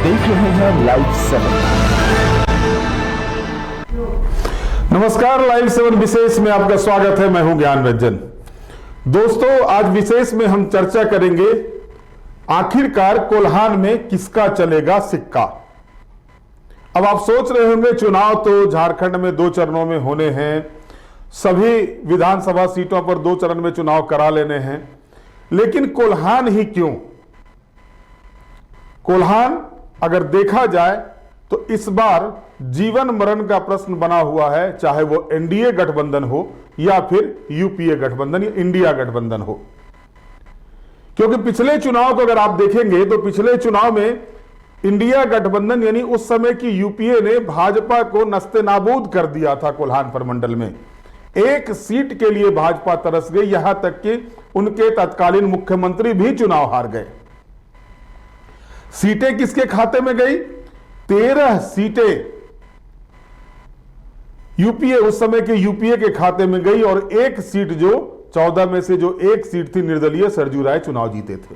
देख रहे हैं लाइव 7। नमस्कार, लाइव 7 विशेष में आपका स्वागत है। मैं हूं ज्ञान रंजन। दोस्तों, आज विशेष में हम चर्चा करेंगे आखिरकार कोल्हान में किसका चलेगा सिक्का। अब आप सोच रहे होंगे चुनाव तो झारखंड में 2 चरणों में होने हैं, सभी विधानसभा सीटों पर 2 चरण में चुनाव करा लेने हैं, लेकिन कोल्हान ही क्यों? कोल्हान अगर देखा जाए तो इस बार जीवन मरण का प्रश्न बना हुआ है, चाहे वो एनडीए गठबंधन हो या फिर यूपीए गठबंधन या इंडिया गठबंधन हो। क्योंकि पिछले चुनाव को अगर आप देखेंगे तो पिछले चुनाव में इंडिया गठबंधन यानी उस समय की यूपीए ने भाजपा को नस्ते नाबूद कर दिया था। कोल्हान प्रमंडल में 1 सीट के लिए भाजपा तरस गई, यहां तक कि उनके तत्कालीन मुख्यमंत्री भी चुनाव हार गए। सीटें किसके खाते में गई? 13 सीटें यूपीए, उस समय के यूपीए के खाते में गई और 1 सीट जो 14 में से जो 1 सीट थी निर्दलीय सरजू राय चुनाव जीते थे।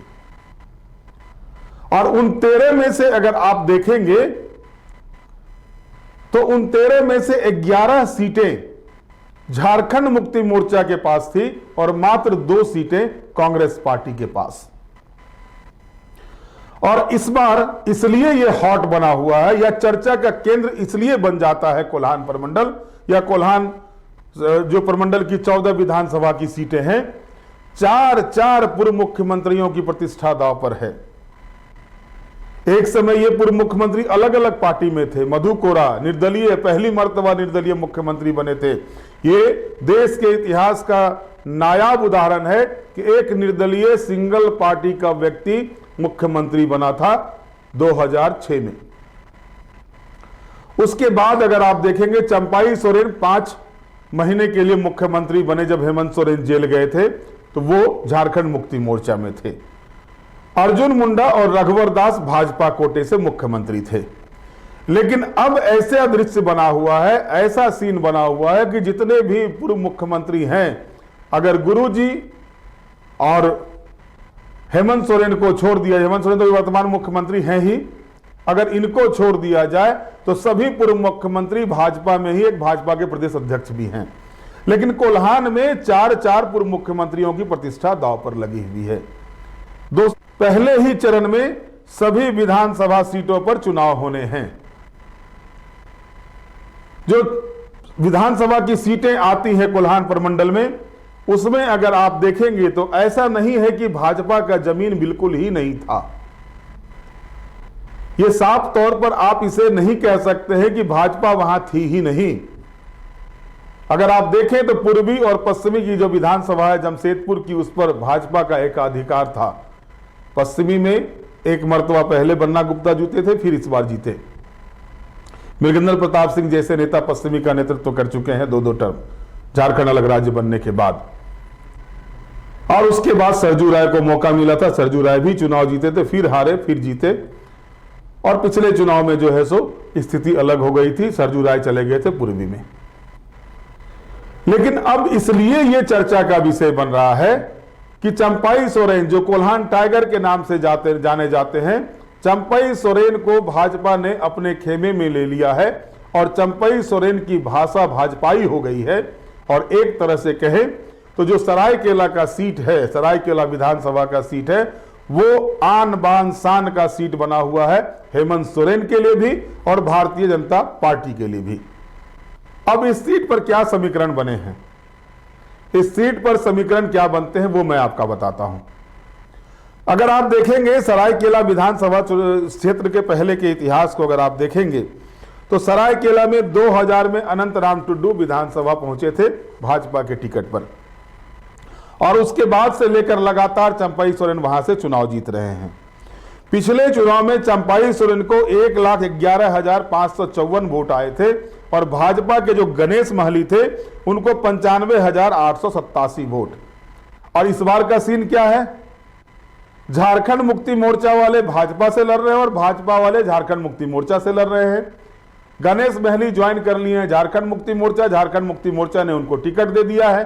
और उन 13 में से अगर आप देखेंगे तो उन 13 में से 11 सीटें झारखंड मुक्ति मोर्चा के पास थी और मात्र 2 सीटें कांग्रेस पार्टी के पास। और इस बार इसलिए यह हॉट बना हुआ है या चर्चा का केंद्र इसलिए बन जाता है कोल्हान प्रमंडल या कोल्हान जो प्रमंडल की 14 विधानसभा की सीटें हैं, 4 पूर्व मुख्यमंत्रियों की प्रतिष्ठा दांव पर है। एक समय ये पूर्व मुख्यमंत्री अलग अलग पार्टी में थे। मधु कोरा निर्दलीय, पहली मर्तबा निर्दलीय मुख्यमंत्री बने थे। ये देश के इतिहास का नायाब उदाहरण है कि एक निर्दलीय सिंगल पार्टी का व्यक्ति मुख्यमंत्री बना था 2006 में। उसके बाद अगर आप देखेंगे चंपाई सोरेन 5 महीने के लिए मुख्यमंत्री बने। जब हेमंत सोरेन जेल गए थे तो वो झारखंड मुक्ति मोर्चा में थे। अर्जुन मुंडा और रघुवर दास भाजपा कोटे से मुख्यमंत्री थे। लेकिन अब ऐसा दृश्य बना हुआ है, ऐसा सीन बना हुआ है कि जितने भी पूर्व मुख्यमंत्री हैं, अगर गुरुजी और हेमंत सोरेन को छोड़ दिया, हेमंत सोरेन तो वर्तमान मुख्यमंत्री हैं ही, अगर इनको छोड़ दिया जाए तो सभी पूर्व मुख्यमंत्री भाजपा में ही एक भाजपा के प्रदेश अध्यक्ष भी हैं। लेकिन कोल्हान में 4 पूर्व मुख्यमंत्रियों की प्रतिष्ठा दांव पर लगी हुई है। दोस्तों, पहले ही चरण में सभी विधानसभा सीटों पर चुनाव होने हैं। जो विधानसभा की सीटें आती हैं कोल्हान प्रमंडल में, उसमें अगर आप देखेंगे तो ऐसा नहीं है कि भाजपा का जमीन बिल्कुल ही नहीं था। यह साफ तौर पर आप इसे नहीं कह सकते हैं कि भाजपा वहां थी ही नहीं। अगर आप देखें तो पूर्वी और पश्चिमी की जो विधानसभा है जमशेदपुर की, उस पर भाजपा का एकाधिकार था। पश्चिमी में 1 मर्तबा पहले बन्ना गुप्ता जीते थे, फिर इस बार जीते। मृगेंद्र प्रताप सिंह जैसे नेता पश्चिमी का नेतृत्व कर चुके हैं 2 टर्म झारखंड अलग राज्य बनने के बाद। और उसके बाद सरजू राय को मौका मिला था, सरजू राय भी चुनाव जीते थे, फिर हारे, फिर जीते। और पिछले चुनाव में जो है सो स्थिति अलग हो गई थी, सरजू राय चले गए थे पूर्वी में। लेकिन अब इसलिए यह चर्चा का विषय बन रहा है कि चंपाई सोरेन, जो कोल्हान टाइगर के नाम से जाने जाते हैं, चंपाई सोरेन को भाजपा ने अपने खेमे में ले लिया है और चंपाई सोरेन की भाषा भाजपाई हो गई है। और एक तरह से कहें तो जो सरायकेला का सीट है, सरायकेला विधानसभा का सीट है, वो आन बान शान का सीट बना हुआ है हेमंत सोरेन के लिए भी और भारतीय जनता पार्टी के लिए भी। अब इस सीट पर क्या समीकरण बने हैं, इस सीट पर समीकरण क्या बनते हैं, वो मैं आपका बताता हूं। अगर आप देखेंगे सरायकेला विधानसभा क्षेत्र के पहले के इतिहास को अगर आप देखेंगे तो सरायकेला में 2000 में अनंत राम टुड्डू विधानसभा पहुंचे थे भाजपा के टिकट पर, और उसके बाद से लेकर लगातार चंपाई सोरेन वहां से चुनाव जीत रहे हैं। पिछले चुनाव में चंपाई सोरेन को 1,11,554 वोट आए थे और भाजपा के जो गणेश महली थे उनको 95,887 वोट। और इस बार का सीन क्या है? झारखंड मुक्ति मोर्चा वाले भाजपा से लड़ रहे हैं और भाजपा वाले झारखंड मुक्ति मोर्चा से लड़ रहे हैं। गणेश महली ज्वाइन कर लिए हैं झारखंड मुक्ति मोर्चा, झारखंड मुक्ति मोर्चा ने उनको टिकट दे दिया है।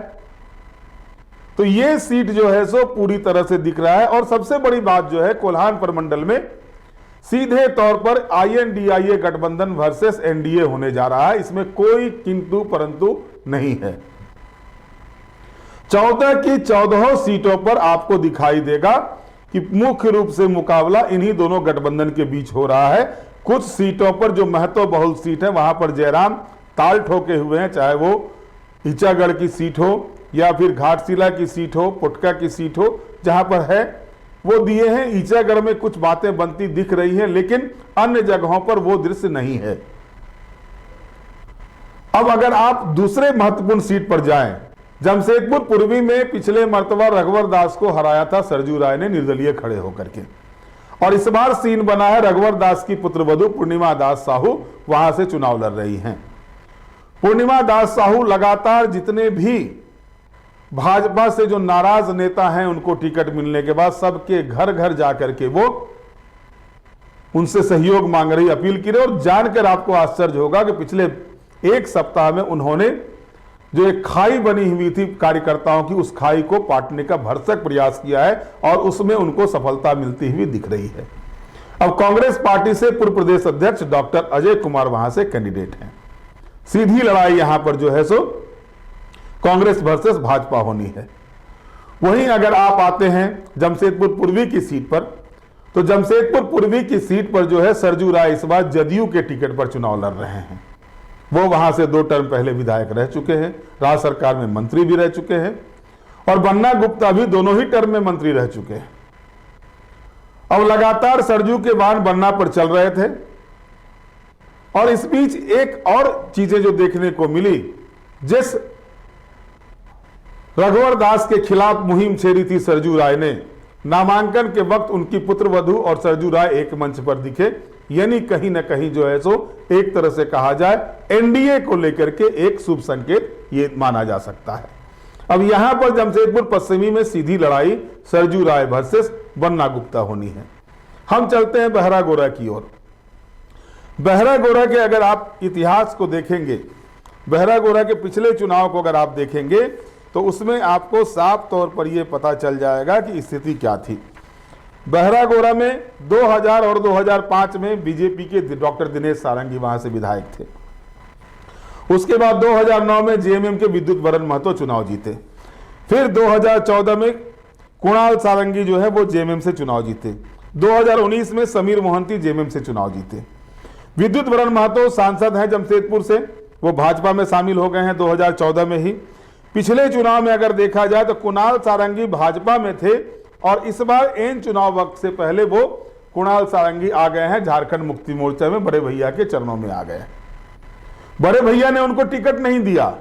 तो ये सीट जो है सो पूरी तरह से दिख रहा है। और सबसे बड़ी बात जो है, कोल्हान प्रमंडल में सीधे तौर पर INDIA गठबंधन वर्सेस NDA होने जा रहा है, इसमें कोई किंतु परंतु नहीं है। 14 की 14 सीटों पर आपको दिखाई देगा कि मुख्य रूप से मुकाबला इन्हीं दोनों गठबंधन के बीच हो रहा है। कुछ सीटों पर जो महत्व बहुल सीट है वहां पर जयराम ताल ठोके हुए हैं, चाहे वो ईचागढ़ की सीट हो या फिर घाटशिला की सीट हो, पुटका की सीट हो, जहां पर है वो दिए हैं। ईचागढ़ में कुछ बातें बनती दिख रही हैं, लेकिन अन्य जगहों पर वो दृश्य नहीं है। अब अगर आप दूसरे महत्वपूर्ण सीट पर जाएं, जमशेदपुर पूर्वी में पिछले मर्तबा रघुवर दास को हराया था सरजू राय ने निर्दलीय खड़े होकर के, और इस बार सीन बना है रघुवर दास की पुत्रवधू पूर्णिमा दास साहू वहां से चुनाव लड़ रही हैं। पूर्णिमा दास साहू लगातार जितने भी भाजपा से जो नाराज नेता हैं उनको टिकट मिलने के बाद सबके घर घर जाकर के वो उनसे सहयोग मांग रही, अपील की रही, और जानकर आपको आश्चर्य होगा कि पिछले एक सप्ताह में उन्होंने जो एक खाई बनी हुई थी कार्यकर्ताओं की, उस खाई को पाटने का भरसक प्रयास किया है और उसमें उनको सफलता मिलती हुई दिख रही है। अब कांग्रेस पार्टी से पूर्व प्रदेश अध्यक्ष डॉक्टर अजय कुमार वहां से कैंडिडेट हैं। सीधी लड़ाई यहां पर जो है सो कांग्रेस वर्सेस भाजपा होनी है। वहीं अगर आप आते हैं जमशेदपुर पूर्वी की सीट पर, तो जमशेदपुर पूर्वी की सीट पर जो है सरजू राय इस बार जदयू के टिकट पर चुनाव लड़ रहे हैं। वो वहां से 2 टर्म पहले विधायक रह चुके हैं, राज्य सरकार में मंत्री भी रह चुके हैं, और बन्ना गुप्ता भी दोनों ही टर्म में मंत्री रह चुके हैं। अब लगातार सरजू के बाण बन्ना पर चल रहे थे, और इस बीच एक और चीजें जो देखने को मिली, जिस रघुवर दास के खिलाफ मुहिम छेड़ी थी सरजू राय ने, नामांकन के वक्त उनकी पुत्रवधू और सरजू राय एक मंच पर दिखे, यानी कहीं ना कहीं जो है सो एक तरह से कहा जाए NDA को लेकर के एक शुभ संकेत ये माना जा सकता है। अब यहां पर जमशेदपुर पश्चिमी में सीधी लड़ाई सरजू राय वर्सेस बन्ना गुप्ता होनी है। हम चलते हैं बहरागोरा की ओर। बहरागोरा के अगर आप इतिहास को देखेंगे, बहरागोरा के पिछले चुनाव को अगर आप देखेंगे, तो उसमें आपको साफ तौर पर यह पता चल जाएगा कि स्थिति क्या थी। बहरागोरा में 2000 और 2005 में बीजेपी के डॉक्टर दिनेश सारंगी वहां से विधायक थे। उसके बाद 2009 में JMM के विद्युत वरण महतो चुनाव जीते। फिर 2014 में कुणाल सारंगी जो है वो JMM से चुनाव जीते। 2019 में समीर मोहंती JMM से चुनाव जीते। विद्युत वरण महतो सांसद हैं जमशेदपुर से, वो भाजपा में शामिल हो गए हैं 2014 में ही। पिछले चुनाव में अगर देखा जाए तो कुणाल सारंगी भाजपा में थे, और इस बार एन चुनाव वक्त से पहले वो कुणाल सारंगी आ गए हैं झारखंड मुक्ति मोर्चा में, बड़े भैया के चरणों में आ गए। बड़े भैया ने उनको टिकट नहीं दिया,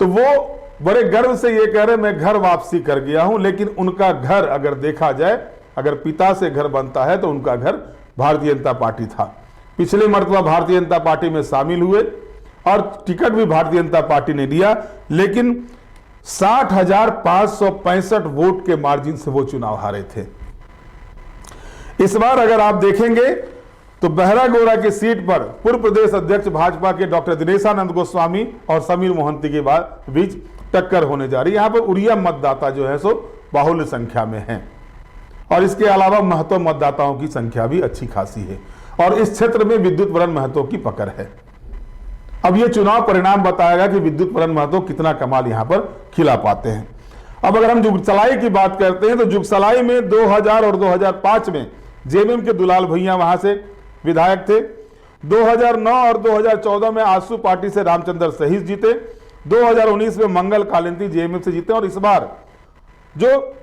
तो वो बड़े गर्व से ये कह रहे मैं घर वापसी कर गया हूं, लेकिन उनका घर अगर देखा जाए, अगर पिता से घर बनता है तो उनका घर भारतीय जनता पार्टी था। पिछले मर्तबा भारतीय जनता पार्टी में शामिल हुए और टिकट भी भारतीय जनता पार्टी ने दिया, लेकिन 60,565 वोट के मार्जिन से वो चुनाव हारे थे। इस बार अगर आप देखेंगे तो बहरागोरा की सीट पर पूर्व प्रदेश अध्यक्ष भाजपा के डॉक्टर दिनेशानंद गोस्वामी और समीर मोहंती के बीच टक्कर होने जा रही है। यहां पर उड़िया मतदाता जो है सो बाहुल्य संख्या में है, और इसके अलावा महतो मतदाताओं की संख्या भी अच्छी खासी है, और इस क्षेत्र में विद्युत वरण महतो की पकड़ है। अब ये चुनाव परिणाम बताएगा कि विद्युत वरण महतो कितना कमाल यहां पर खिला पाते हैं। अब अगर हम जुगसलाई की बात करते हैं तो जुगसलाई में 2000 और 2005 में JMM के दुलाल भैया वहां से विधायक थे। 2009 और 2014 में आसू पार्टी से रामचंद्र सहीस जीते। 2019 में मंगल कालिंदी JMM से जीते, और इस बार जो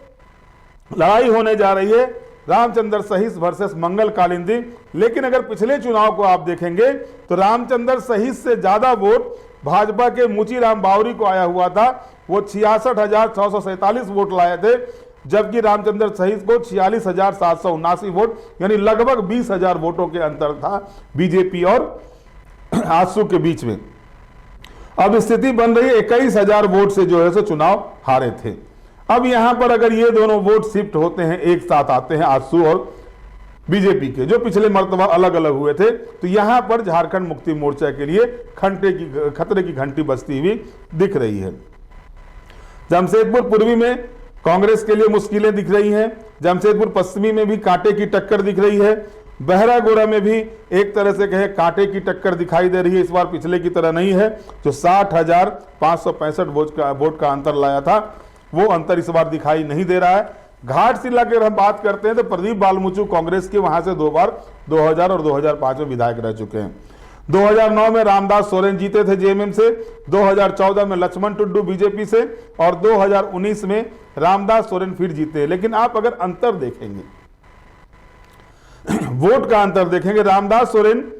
लड़ाई होने जा रही है रामचंद्र सहीस वर्सेस मंगल कालिंदी। लेकिन अगर पिछले चुनाव को आप देखेंगे तो रामचंद्र सहीस से ज्यादा वोट भाजपा के मुचीराम बावरी को आया हुआ था, वो 66,647 वोट लाए थे, जबकि रामचंद्र सहीस को 46,779 वोट, यानी लगभग 20,000 वोटों के अंतर था बीजेपी और आसू के बीच में। अब स्थिति बन रही है 21,000 वोट से जो है सो चुनाव हारे थे। अब यहां पर अगर ये दोनों वोट शिफ्ट होते हैं, एक साथ आते हैं आसू और बीजेपी के, जो पिछले मर्तबा अलग अलग हुए थे, तो यहां पर झारखंड मुक्ति मोर्चा के लिए खतरे की घंटी बजती हुई दिख रही है। जमशेदपुर पूर्वी में कांग्रेस के लिए मुश्किलें दिख रही हैं। जमशेदपुर पश्चिमी में भी कांटे की टक्कर दिख रही है। बहरागोड़ा में भी एक तरह से कहे कांटे की टक्कर दिखाई दे रही है। इस बार पिछले की तरह नहीं है, जो 60,565 वोट का अंतर लाया था वो अंतर इस बार दिखाई नहीं दे रहा है। घाटशिला की अगर हम बात करते हैं तो प्रदीप बालमुचु कांग्रेस के वहां से 2 बार 2000 और 2005 में विधायक रह चुके हैं। 2009 में रामदास सोरेन जीते थे जेएमएम से, 2014 में लक्ष्मण टुड्डू बीजेपी से और 2019 में रामदास सोरेन फिर जीते। लेकिन आप अगर अंतर देखेंगे, वोट का अंतर देखेंगे, रामदास सोरेन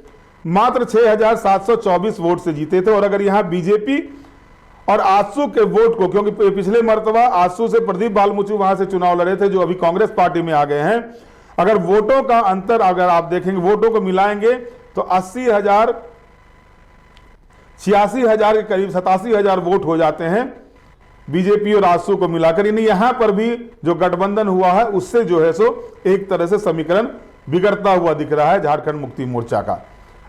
मात्र 6,724 वोट से जीते थे। और अगर यहां बीजेपी और आजसू के वोट को, क्योंकि पिछले मर्तबा आजसू से प्रदीप बालमुचु वहां से चुनाव लड़े थे जो अभी कांग्रेस पार्टी में आ गए हैं, अगर वोटों का अंतर अगर आप देखेंगे, वोटों को मिलाएंगे तो 80,000 86,000 के करीब 87,000 वोट हो जाते हैं बीजेपी और आजसू को मिलाकर। यानी यहां पर भी जो गठबंधन हुआ है उससे जो है सो एक तरह से समीकरण बिगड़ता हुआ दिख रहा है झारखंड मुक्ति मोर्चा का।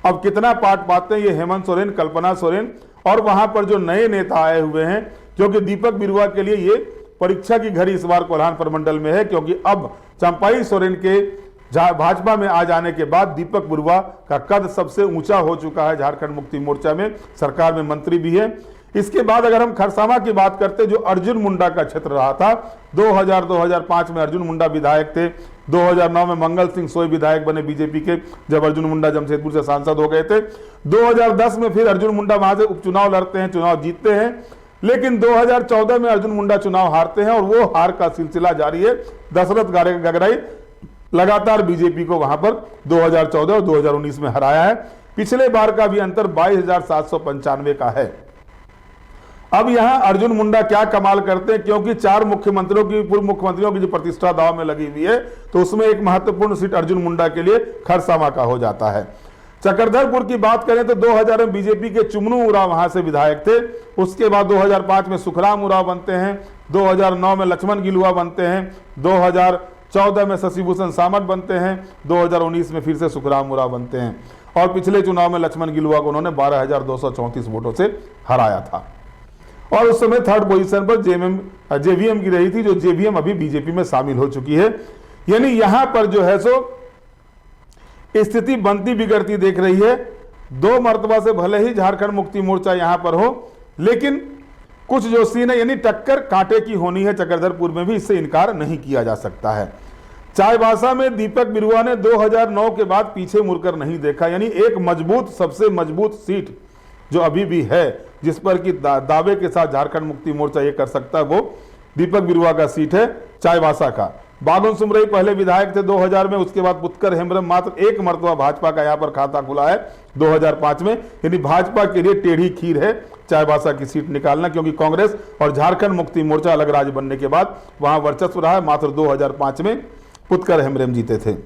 अब कितना पाट पाते हैं ये हेमंत सोरेन, कल्पना सोरेन और वहां पर जो नए नेता आए हुए हैं, क्योंकि दीपक बिरुआ के लिए ये परीक्षा की घड़ी इस बार कोल्हान प्रमंडल में है, क्योंकि अब चंपाई सोरेन के भाजपा में आ जाने के बाद दीपक बिरुआ का कद सबसे ऊंचा हो चुका है झारखंड मुक्ति मोर्चा में, सरकार में मंत्री भी है। इसके बाद अगर हम खरसावां की बात करते, जो अर्जुन मुंडा का क्षेत्र रहा था, 2000-2005 में अर्जुन मुंडा विधायक थे, 2009 में मंगल सिंह सोई विधायक बने बीजेपी के, जब अर्जुन मुंडा जमशेदपुर से सांसद हो गए थे। 2010 में फिर अर्जुन मुंडा वहां से उपचुनाव लड़ते हैं, चुनाव जीतते हैं, लेकिन 2014 में अर्जुन मुंडा चुनाव हारते हैं और वो हार का सिलसिला जारी है। दशरथ गगराई लगातार बीजेपी को वहां पर 2014 और 2019 में हराया है। पिछले बार का भी अंतर 22,795 का है। अब यहां अर्जुन मुंडा क्या कमाल करते हैं, क्योंकि 4 मुख्यमंत्रियों की, पूर्व मुख्यमंत्रियों की जो प्रतिष्ठा दांव में लगी हुई है, तो उसमें एक महत्वपूर्ण सीट अर्जुन मुंडा के लिए खरसावां का हो जाता है। चक्रधरपुर की बात करें तो 2000 में बीजेपी के चुमनू उरांव वहां से विधायक थे। उसके बाद 2005 में सुखराम उरांव बनते हैं, 2009 में लक्ष्मण गिलुआ बनते हैं, 2014 में शशिभूषण सामंत बनते हैं, 2019 में फिर से सुखराम उरांव बनते हैं और पिछले चुनाव में लक्ष्मण गिलुआ को उन्होंने 12,234 वोटों से हराया था। और उस समय 3rd पोजीशन पर जेवीएम की रही थी, जो जेवीएम अभी बीजेपी में शामिल हो चुकी है। यानी यहां पर जो है सो स्थिति बनती बिगड़ती देख रही है। 2 मर्तबा से भले ही झारखंड मुक्ति मोर्चा यहां पर हो, लेकिन कुछ जो सीन है, यानी टक्कर कांटे की होनी है चक्रधरपुर में भी, इससे इनकार नहीं किया जा सकता है। चाईबासा में दीपक बिरुआ ने 2009 के बाद पीछे मुड़कर नहीं देखा। यानी एक मजबूत, सबसे मजबूत सीट जो अभी भी है, जिस पर कि दावे के साथ झारखंड मुक्ति मोर्चा ये कर सकता है, वो दीपक बिरुआ का सीट है चाईबासा का। बागुन सुमरई पहले विधायक थे 2000 में, उसके बाद पुत्कर हेम्ब्रम मात्र 1 मर्तबा भाजपा का यहाँ पर खाता खुला है 2005 में। यानी भाजपा के लिए टेढ़ी खीर है चाईबासा की सीट निकालना, क्योंकि कांग्रेस और झारखंड मुक्ति मोर्चा अलग राज्य बनने के बाद वहां वर्चस्व रहा है। मात्र 2005 में पुत्कर हेम्ब्रम जीते थे।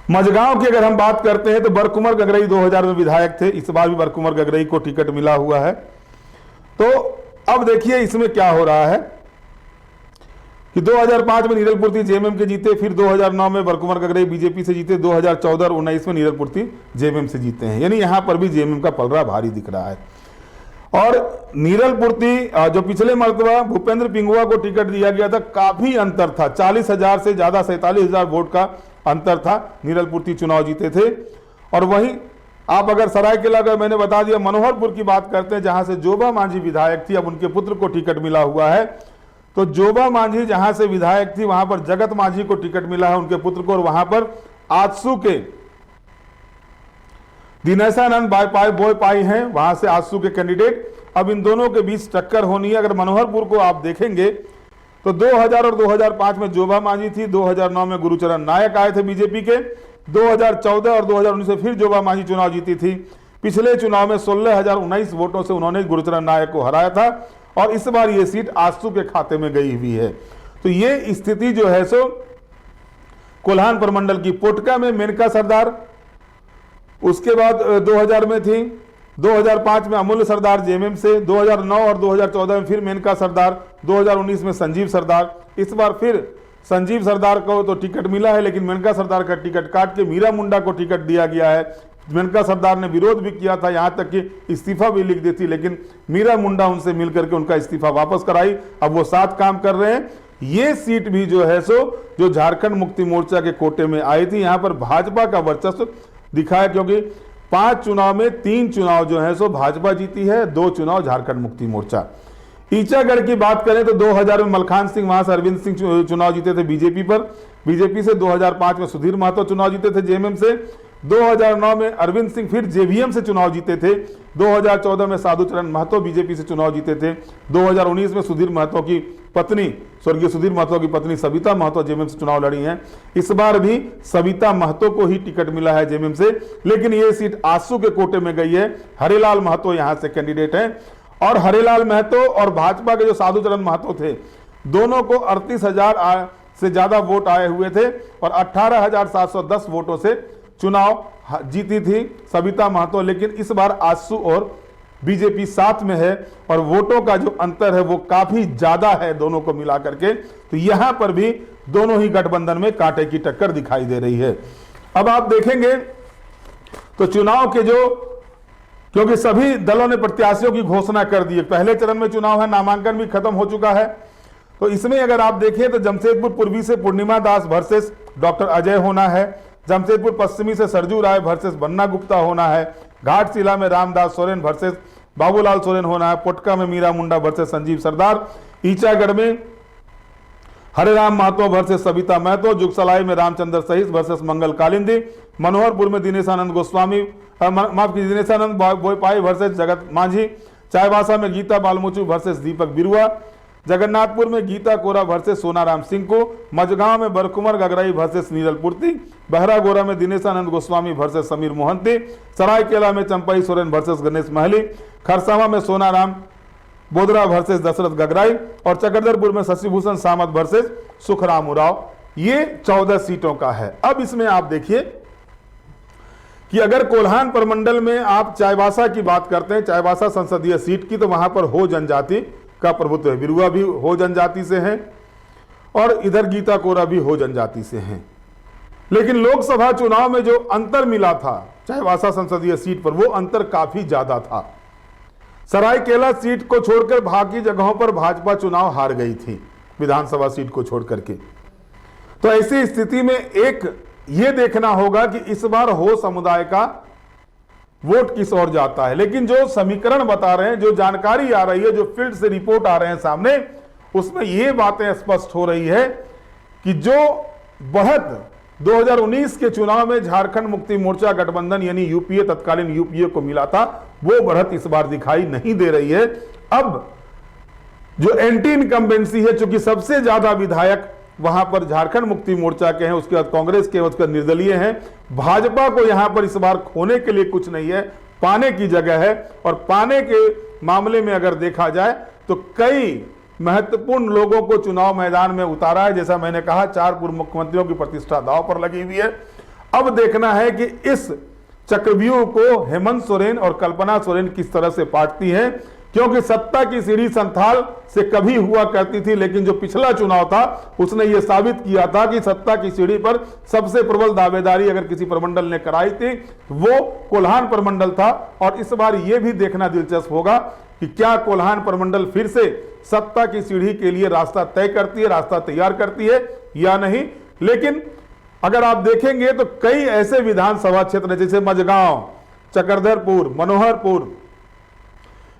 मझगांव की अगर हम बात करते हैं तो बरकुमर गगरई 2000 में विधायक थे, इस बार भी बरकुमर गगरई को टिकट मिला हुआ है। तो अब देखिए इसमें क्या हो रहा है कि 2005 में नीरल पूर्ति जेएमएम के जीते, फिर 2009 में बरकुमर गगरई बीजेपी से जीते, 2014 और 19 में नीरल पूर्ति जेएमएम से जीते हैं। यानी यहां पर भी जेएमएम का पलड़ा भारी दिख रहा है। और नीरल पूर्ति जो पिछले मर्तबा भूपेंद्र पिंगुआ को टिकट दिया गया था, काफी अंतर था, 40,000 से ज्यादा 47,000 वोट का अंतर था, नीरल पूर्ति चुनाव जीते थे। और वहीं आप अगर सरायकेला का, मैंने बता दिया, मनोहरपुर की बात करते हैं, जहां से जोबा मांझी विधायक थी, अब उनके पुत्र को टिकट मिला हुआ है। तो जोबा मांझी जहां से विधायक थी, वहां पर जगत मांझी को टिकट मिला है, उनके पुत्र को, और वहां पर आजसू के दिनेशानंद बोयपाई हैं, वहां से आजसू के कैंडिडेट। अब इन दोनों के बीच टक्कर होनी है। अगर मनोहरपुर को आप देखेंगे तो 2000 और 2005 में जोबा मांझी थी, 2009 में गुरुचरण नायक आए थे बीजेपी के, 2014 और 2019 में फिर जोबा मांझी चुनाव जीती थी। पिछले चुनाव में 16,019 वोटों से उन्होंने गुरुचरण नायक को हराया था और इस बार ये सीट आजसू के खाते में गई हुई है। तो ये स्थिति जो है सो कोल्हान प्रमंडल की। पोटका में मेनका सरदार उसके बाद 2000 में थी, 2005 में अमूल्य सरदार जेएमएम से, 2009 और 2014 में फिर मेनका सरदार, 2019 में संजीव सरदार। इस बार फिर संजीव सरदार को तो टिकट मिला है, लेकिन मेनका सरदार का टिकट काट के मीरा मुंडा को टिकट दिया गया है। मेनका सरदार ने विरोध भी किया था, यहां तक कि इस्तीफा भी लिख दी थी, लेकिन मीरा मुंडा उनसे मिलकर के उनका इस्तीफा वापस कराई। अब वो साथ काम कर रहे हैं। ये सीट भी जो है सो जो झारखंड मुक्ति मोर्चा के कोटे में आई थी, यहां पर भाजपा का वर्चस्व दिखा है, क्योंकि 5 चुनाव में 3 चुनाव जो है सो भाजपा जीती है, 2 चुनाव झारखंड मुक्ति मोर्चा। ईचागढ़ की बात करें तो 2000 में मलखान सिंह, वहां से अरविंद सिंह चुनाव जीते थे बीजेपी पर, बीजेपी से 2005 में सुधीर महतो चुनाव जीते थे जेएमएम से, 2009 में अरविंद सिंह फिर जेवीएम से चुनाव जीते थे, 2014 में साधुचरण महतो बीजेपी से चुनाव जीते थे, 2019 में सुधीर महतो की पत्नी, स्वर्गीय सुधीर महतो की पत्नी सविता महतो जेएमएम से चुनाव लड़ी हैं। इस बार भी सविता महतो को ही टिकट मिला है जेएमएम से, लेकिन ये सीट आसू के कोटे में गई है। हरिलाल महतो यहां से कैंडिडेट हैं, और हरिलाल महतो और भाजपा के जो साधुचरण महतो थे, दोनों को 38,000 से ज्यादा वोट आए हुए थे और 18,710 वोटों से चुनाव जीती थी सविता महतो। लेकिन इस बार आसू और बीजेपी साथ में है और वोटों का जो अंतर है वो काफी ज्यादा है दोनों को मिला करके, तो यहां पर भी दोनों ही गठबंधन में कांटे की टक्कर दिखाई दे रही है। अब आप देखेंगे तो चुनाव के जो, क्योंकि सभी दलों ने प्रत्याशियों की घोषणा कर दी है, पहले चरण में चुनाव है, नामांकन भी खत्म हो चुका है, तो इसमें अगर आप देखें तो जमशेदपुर पूर्वी से पूर्णिमा दास वर्सेस डॉक्टर अजय होना है, जमशेदपुर पश्चिमी से सरजू राय वर्सेस बन्ना गुप्ता होना है, घाटशिला में रामदास सोरेन वर्सेस बाबूलाल सोरेन होना है, पोटका में मीरा मुंडा वर्सेस संजीव सरदार, ईचागढ़ में हरिराम महतो वर्सेस सविता महतो, जुगसलाई में रामचंद्र सहित वर्सेस मंगल कालिंदी, मनोहरपुर में दिनेशानंद गोस्वामी, माफ कीजिए, दिनेशानंद बोयपाई वर्सेस जगत मांझी, चाईबासा में गीता बालमुचु वर्सेस दीपक बिरुआ, जगन्नाथपुर में गीता कोरा वर्सेस सोनाराम सिंह को, मझगांव में बरकुमर गगराई वर्सेस नीरल पूर्ति, बहरागोरा में दिनेशानंद गोस्वामी वर्सेस समीर मोहंती, सरायकेला में चंपाई सोरेन वर्सेस गणेश महली, खरसावा में सोनाराम बोदरा वर्सेस दशरथ गगराई और चक्रधरपुर में शशिभूषण सामंत वर्सेस सुखराम उराव। ये 14 सीटों का है। अब इसमें आप देखिए कि अगर कोल्हान प्रमंडल में आप चाईबासा की बात करते हैं, चाईबासा संसदीय सीट की, तो वहां पर हो जनजाति का प्रभुत्व है, बिरुआ भी हो जनजाति से हैं और इधर गीता कोरा भी हो जनजाति से हैं। लेकिन लोकसभा चुनाव में जो अंतर मिला था चाईबासा संसदीय सीट पर, वो अंतर काफी ज्यादा था। सरायकेला सीट को छोड़कर बाकी जगहों पर भाजपा चुनाव हार गई थी, विधानसभा सीट को छोड़कर के। तो ऐसी स्थिति में एक ये देखना होगा कि इस बार हो समुदाय का वोट किस ओर जाता है। लेकिन जो समीकरण बता रहे हैं, जो जानकारी आ रही है, जो फील्ड से रिपोर्ट आ रहे हैं सामने, उसमें ये बातें स्पष्ट हो रही है कि जो बढ़त 2019 के चुनाव में झारखंड मुक्ति मोर्चा गठबंधन यानी यूपीए, तत्कालीन यूपीए को मिला था, वो बढ़त इस बार दिखाई नहीं दे रही है। अब जो एंटी इनकम्बेंसी है, चूंकि सबसे ज्यादा विधायक वहां पर झारखंड मुक्ति मोर्चा के हैं, उसके बाद कांग्रेस के, उसके बाद निर्दलीय हैं, भाजपा को यहां पर इस बार खोने के लिए कुछ नहीं है, पाने की जगह है। और पाने के मामले में अगर देखा जाए तो कई महत्वपूर्ण लोगों को चुनाव मैदान में उतारा है। जैसा मैंने कहा, 4 पूर्व मुख्यमंत्रियों की प्रतिष्ठा दांव पर लगी हुई है। अब देखना है कि इस चक्रव्यूह को हेमंत सोरेन और कल्पना सोरेन किस तरह से पाटती हैं, क्योंकि सत्ता की सीढ़ी संथाल से कभी हुआ करती थी, लेकिन जो पिछला चुनाव था उसने यह साबित किया था कि सत्ता की सीढ़ी पर सबसे प्रबल दावेदारी अगर किसी प्रमंडल ने कराई थी वो कोल्हान प्रमंडल था। और इस बार यह भी देखना दिलचस्प होगा कि क्या कोल्हान प्रमंडल फिर से सत्ता की सीढ़ी के लिए रास्ता तय करती है, रास्ता तैयार करती है या नहीं। लेकिन अगर आप देखेंगे तो कई ऐसे विधानसभा क्षेत्र जैसे मझगांव, चक्रधरपुर, मनोहरपुर,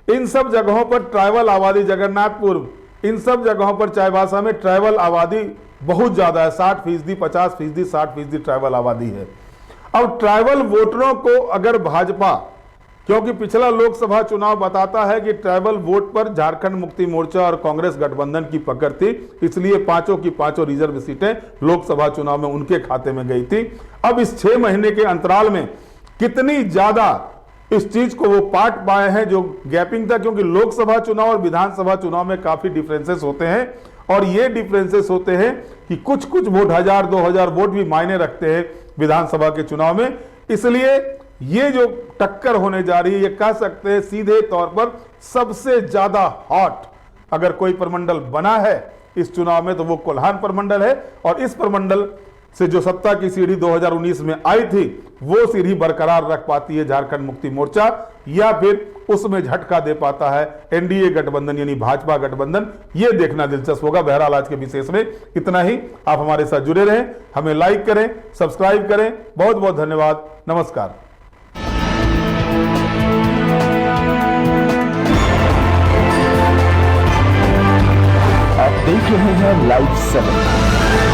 इन सब जगहों पर ट्राइबल आबादी, जगन्नाथपुर, इन सब जगहों पर चाईबासा में ट्राइबल आबादी बहुत ज्यादा है, 60%, 50%, 60% ट्राइबल आबादी है। अब ट्राइबल वोटरों को अगर भाजपा, क्योंकि पिछला लोकसभा चुनाव बताता है कि ट्राइबल वोट पर झारखंड मुक्ति मोर्चा और कांग्रेस गठबंधन की पकड़ थी, इसलिए 5 की 5 रिजर्व सीटें लोकसभा चुनाव में उनके खाते में गई थी। अब इस 6 महीने के अंतराल में कितनी ज्यादा इस चीज को वो पाट पाए हैं जो गैपिंग था, क्योंकि लोकसभा चुनाव और विधानसभा चुनाव में काफी डिफरेंसेस होते हैं और ये डिफरेंसेस होते हैं कि कुछ कुछ वोट 1000-2000 वोट भी मायने रखते हैं विधानसभा के चुनाव में। इसलिए ये जो टक्कर होने जा रही है, ये कह सकते हैं सीधे तौर पर सबसे ज्यादा हॉट अगर कोई प्रमंडल बना है इस चुनाव में तो वो कोल्हान प्रमंडल है। और इस प्रमंडल से जो सत्ता की सीढ़ी 2019 में आई थी वो सीढ़ी बरकरार रख पाती है झारखंड मुक्ति मोर्चा, या फिर उसमें झटका दे पाता है एनडीए गठबंधन यानी भाजपा गठबंधन, ये देखना दिलचस्प होगा। बहरहाल आज के विशेष में इतना ही। आप हमारे साथ जुड़े रहें, हमें लाइक करें, सब्सक्राइब करें। बहुत बहुत धन्यवाद। नमस्कार। आप देख रहे हैं लाइव 7।